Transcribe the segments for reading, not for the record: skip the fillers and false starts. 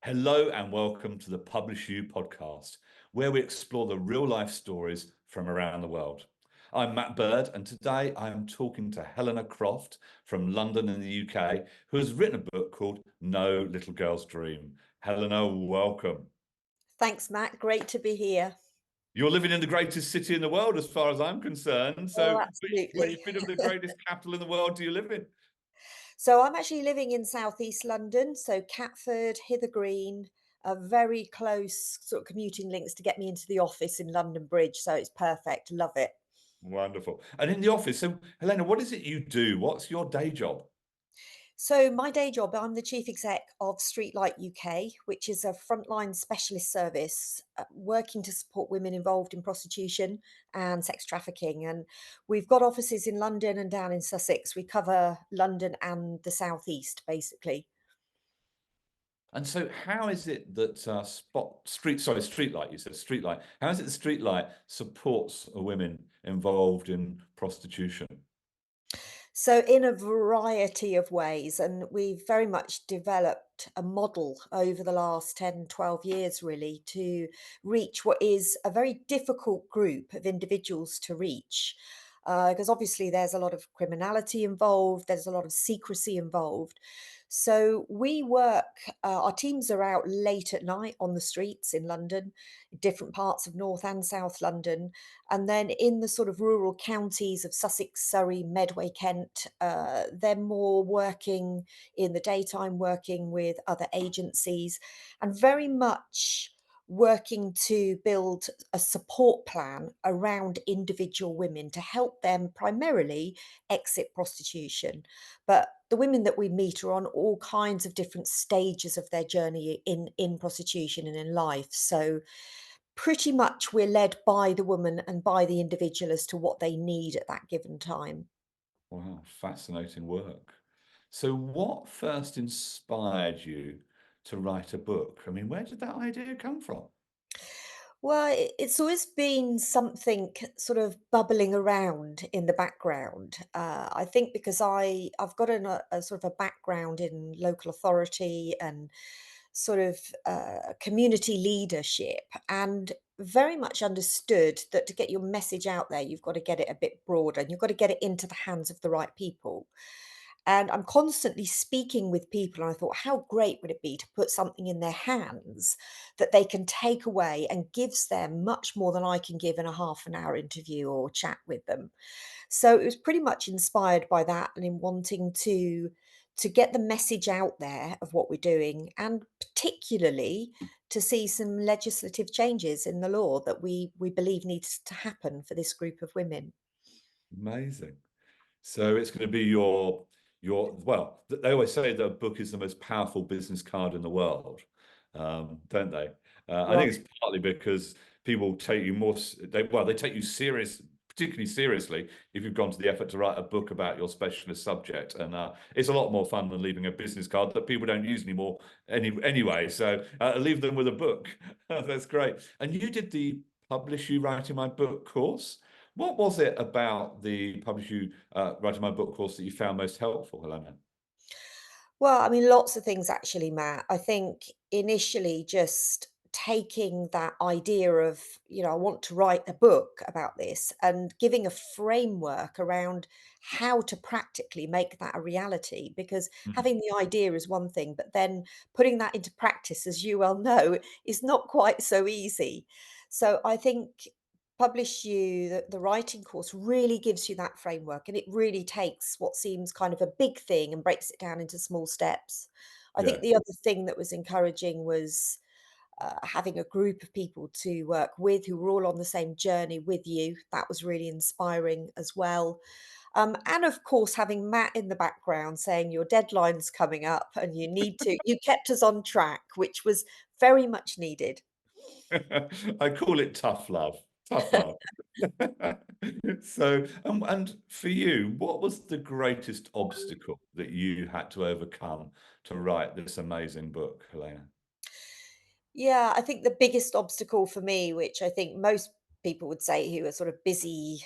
Hello and welcome to the PublishU podcast, where we explore the real life stories from around the world. I'm Matt Bird, and today I'm talking to Helena Croft from London in the UK, who has written a book called No Little Girl's Dream. Helena, welcome. Thanks, Matt. Great to be here. You're living in the greatest city in the world, as far as I'm concerned. Oh, So, which absolutely. bit of the greatest capital in the world do you live in? So I'm actually living in southeast London, so Catford, Hither Green, very close sort of commuting links to get me into the office in London Bridge. So it's perfect. Love it. Wonderful. And in the office, so Helena, what is it you do? What's your day job? So my day job, I'm the chief exec of Streetlight UK, which is a frontline specialist service working to support women involved in prostitution and sex trafficking. And we've got offices in London and down in Sussex. We cover London and the southeast, basically. And so, how is it that Streetlight, you said Streetlight. How is it the Streetlight supports women involved in prostitution? So, in a variety of ways, and we've very much developed a model over the last 10, 12 years, really, to reach what is a very difficult group of individuals to reach. Because obviously, there's a lot of criminality involved, there's a lot of secrecy involved. So, we work, our teams are out late at night on the streets in London, different parts of North and South London, and then in the sort of rural counties of Sussex, Surrey, Medway, Kent, they're more working in the daytime, working with other agencies, and very much working to build a support plan around individual women to help them primarily exit prostitution. But the women that we meet are on all kinds of different stages of their journey in prostitution and in life. So pretty much we're led by the woman and by the individual as to what they need at that given time. Wow, fascinating work. So, what first inspired you to write a book? I mean, where did that idea come from? Well, it's always been something sort of bubbling around in the background. I think because I've got a sort of a background in local authority and sort of community leadership, and very much understood that to get your message out there, you've got to get it a bit broader and you've got to get it into the hands of the right people. And I'm constantly speaking with people, and I thought, how great would it be to put something in their hands that they can take away and gives them much more than I can give in a half an hour interview or chat with them. So it was pretty much inspired by that and in wanting to get the message out there of what we're doing, and particularly to see some legislative changes in the law that we believe needs to happen for this group of women. Amazing. So, it's going to be your well. They always say that a book is the most powerful business card in the world, don't they? I Right. think it's partly because people take you they take you particularly seriously if you've gone to the effort to write a book about your specialist subject, and it's a lot more fun than leaving a business card that people don't use anymore anyway. So leave them with a book. That's great. And you did the Publish You Writing My Book course. What was it about the PublishU Writing My Book course that you found most helpful, Helena? Well, I mean, lots of things actually, Matt. I think initially just taking that idea of, I want to write a book about this and giving a framework around how to practically make that a reality. Because Mhm. having the idea is one thing, but then putting that into practice, as you well know, is not quite so easy. So I think Publish You, the writing course really gives you that framework, and it really takes what seems kind of a big thing and breaks it down into small steps. I think Yeah, the other thing that was encouraging was having a group of people to work with who were all on the same journey with you. That was really inspiring as well. And of course, having Matt in the background saying your deadline's coming up and you kept us on track, which was very much needed. I call it tough love. Tough love. So, and for you, what was the greatest obstacle that you had to overcome to write this amazing book, Helena? Yeah, I think the biggest obstacle for me, which I think most people would say, who are sort of busy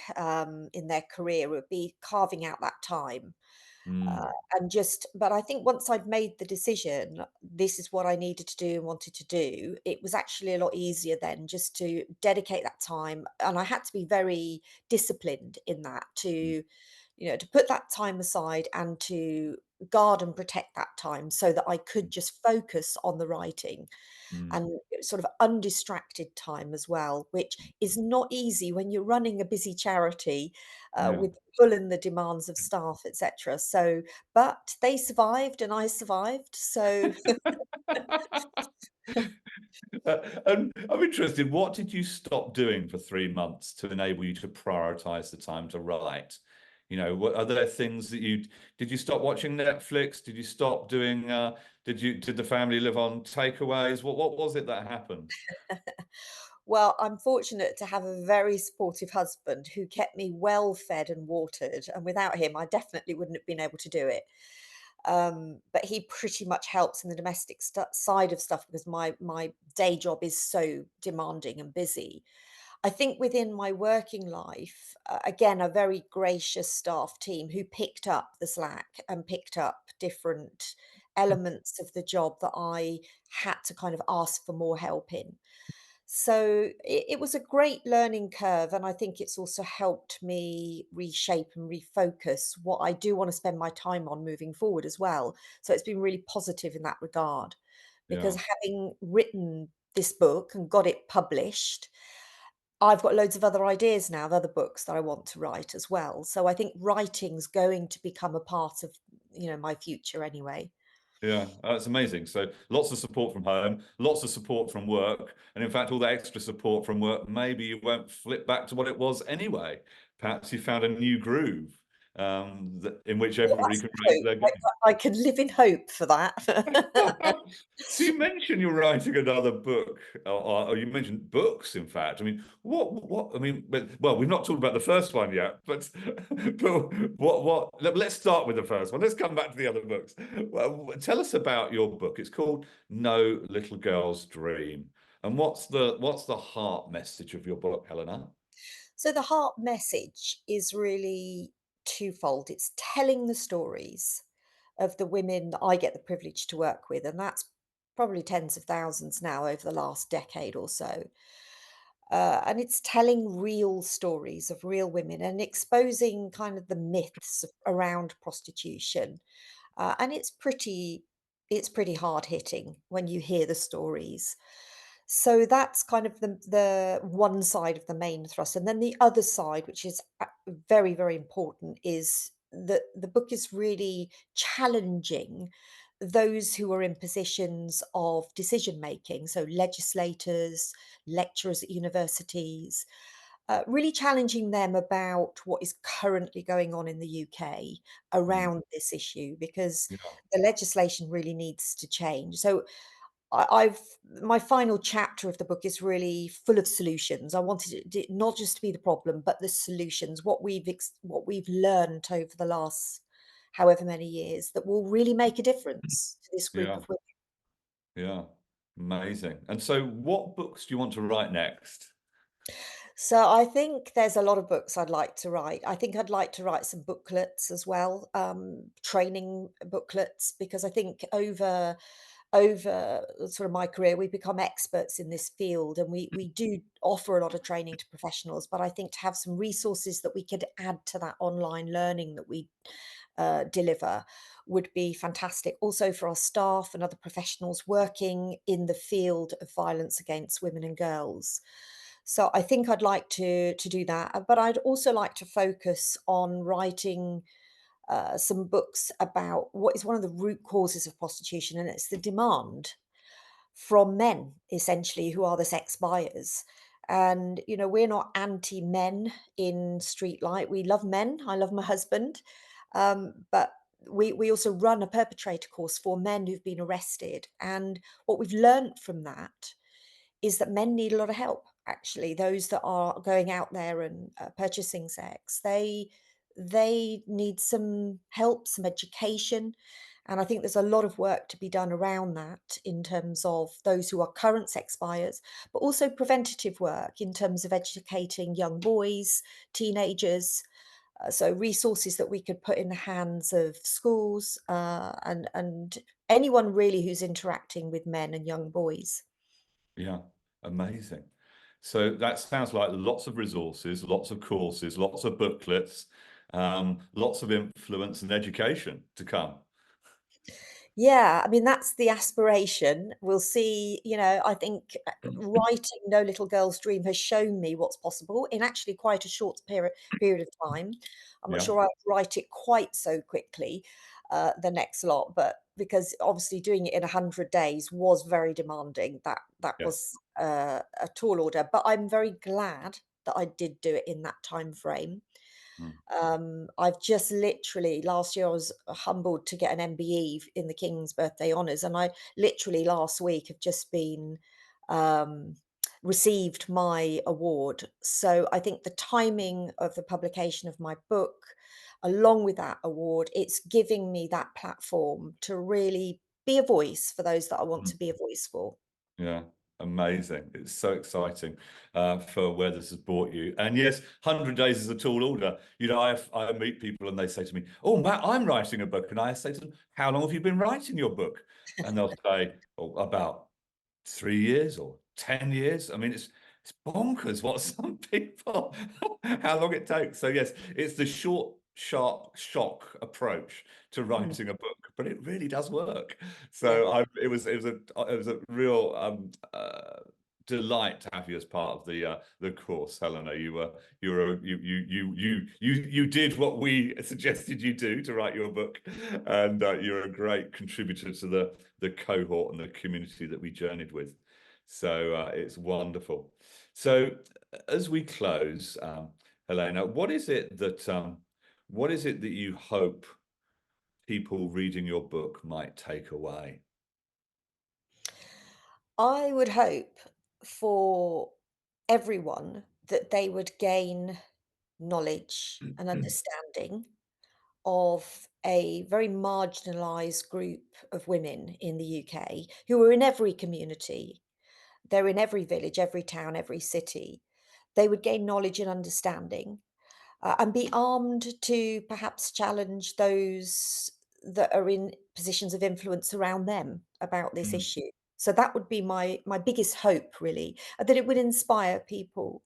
in their career, would be carving out that time. Uh, Mm, and just, but I think once I'd made the decision, this is what I needed to do and wanted to do, it was actually a lot easier then just to dedicate that time. And I had to be very disciplined in that mm, to put that time aside and to guard and protect that time so that I could just focus on the writing mm. and sort of undistracted time as well, which is not easy when you're running a busy charity Yeah. with pulling the demands of staff, etc. So, but they survived and I survived. So, And I'm interested, what did you stop doing for 3 months to enable you to prioritize the time to write? What are there things that did you stop watching Netflix? Did you stop doing, did the family live on takeaways? What was it that happened? well, I'm fortunate to have a very supportive husband who kept me well fed and watered. And without him, I definitely wouldn't have been able to do it. But he pretty much helps in the domestic side of stuff because my day job is so demanding and busy. I think within my working life, again, a very gracious staff team who picked up the slack and picked up different elements of the job that I had to kind of ask for more help in. So it was a great learning curve, and I think it's also helped me reshape and refocus what I do want to spend my time on moving forward as well. So it's been really positive in that regard because Yeah. having written this book and got it published, I've got loads of other ideas now of other books that I want to write as well. So I think writing's going to become a part of, my future anyway. Yeah, that's amazing. So lots of support from home, lots of support from work, and in fact, all the extra support from work, maybe you won't flip back to what it was anyway. Perhaps you found a new groove in which Well, everybody that's can the raise hope. their game. I can live in hope for that. So you mentioned you're writing another book, or you mentioned books, in fact. I mean, I mean, well, we've not talked about the first one yet, but, let's start with the first one. Let's come back to the other books. Well, tell us about your book. It's called No Little Girl's Dream. And what's the heart message of your book, Helena? So the heart message is really twofold. It's telling the stories of the women that I get the privilege to work with, and that's probably tens of thousands now over the last decade or so. And it's telling real stories of real women and exposing kind of the myths around prostitution. And it's pretty hard hitting when you hear the stories. So that's kind of the one side of the main thrust. And then the other side, which is very, very important, is that the book is really challenging those who are in positions of decision making. So legislators, lecturers at universities, really challenging them about what is currently going on in the UK Mm, around this issue because yeah, the legislation really needs to change. So I've my final chapter of the book is really full of solutions. I wanted not just to be the problem, but the solutions, what we've learned over the last however many years that will really make a difference to this group yeah, of women. yeah. Amazing. And so, what books do you want to write next? So I think there's a lot of books I'd like to write. I think I'd like to write some booklets as well, training booklets, because I think over sort of my career, we've become experts in this field, and we do offer a lot of training to professionals. But I think to have some resources that we could add to that online learning that we deliver would be fantastic. Also for our staff and other professionals working in the field of violence against women and girls. So I think I'd like to do that, but I'd also like to focus on writing some books about what is one of the root causes of prostitution, and it's the demand from men, essentially, who are the sex buyers. And, we're not anti men in Streetlight. We love men. I love my husband. But we also run a perpetrator course for men who've been arrested. And what we've learned from that is that men need a lot of help, actually. Those that are going out there and purchasing sex, they need some help, some education, And I think there's a lot of work to be done around that in terms of those who are current sex buyers, but also preventative work in terms of educating young boys, teenagers. So resources that we could put in the hands of schools and anyone really who's interacting with men and young boys. Yeah, amazing. So that sounds like lots of resources, lots of courses, lots of booklets, lots of influence and education to come. Yeah, I mean, that's the aspiration. We'll see, I think writing No Little Girl's Dream has shown me what's possible in actually quite a short period of time. I'm not Yeah, sure I'd write it quite so quickly, the next lot, but because obviously doing it in 100 days was very demanding. That yeah. was a tall order, but I'm very glad that I did do it in that time frame. Mm, I've just literally last year I was humbled to get an MBE in the King's Birthday Honours, and I literally last week have just been um, received my award. So I think the timing of the publication of my book, along with that award, it's giving me that platform to really be a voice for those that I want mm. to be a voice for. Yeah, amazing. It's so exciting for where this has brought you. And yes, 100 days is a tall order. I meet people and they say to me, "Oh, Matt, I'm writing a book." And I say to them, "How long have you been writing your book?" And they'll say, "Oh, about 3 years or 10 years." I mean, it's bonkers what some people, how long it takes. So yes, it's the short, sharp shock approach to Mm, writing a book, but it really does work. yeah. So it was a real delight to have you as part of the course, Helena. You did what we suggested you do to write your book, and you're a great contributor to the cohort and the community that we journeyed with. So it's wonderful. So as we close, Helena, what is it that you hope people reading your book might take away? I would hope for everyone that they would gain knowledge and understanding of a very marginalised group of women in the UK who are in every community. They're in every village, every town, every city. They would gain knowledge and understanding and be armed to perhaps challenge those that are in positions of influence around them about this Mm, issue. So that would be my biggest hope, really, that it would inspire people,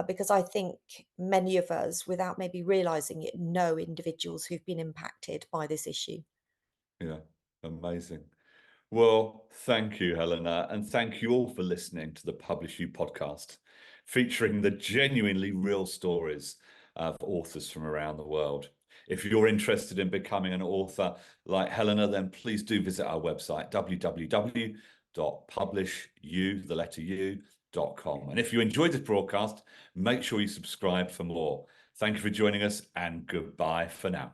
because I think many of us, without maybe realizing it, know individuals who've been impacted by this issue. yeah, amazing. Well, thank you, Helena, and thank you all for listening to the PublishU podcast, featuring the genuinely real stories of authors from around the world. If you're interested in becoming an author like Helena, then please do visit our website, www.publishu.com. And if you enjoyed this broadcast, make sure you subscribe for more. Thank you for joining us, and goodbye for now.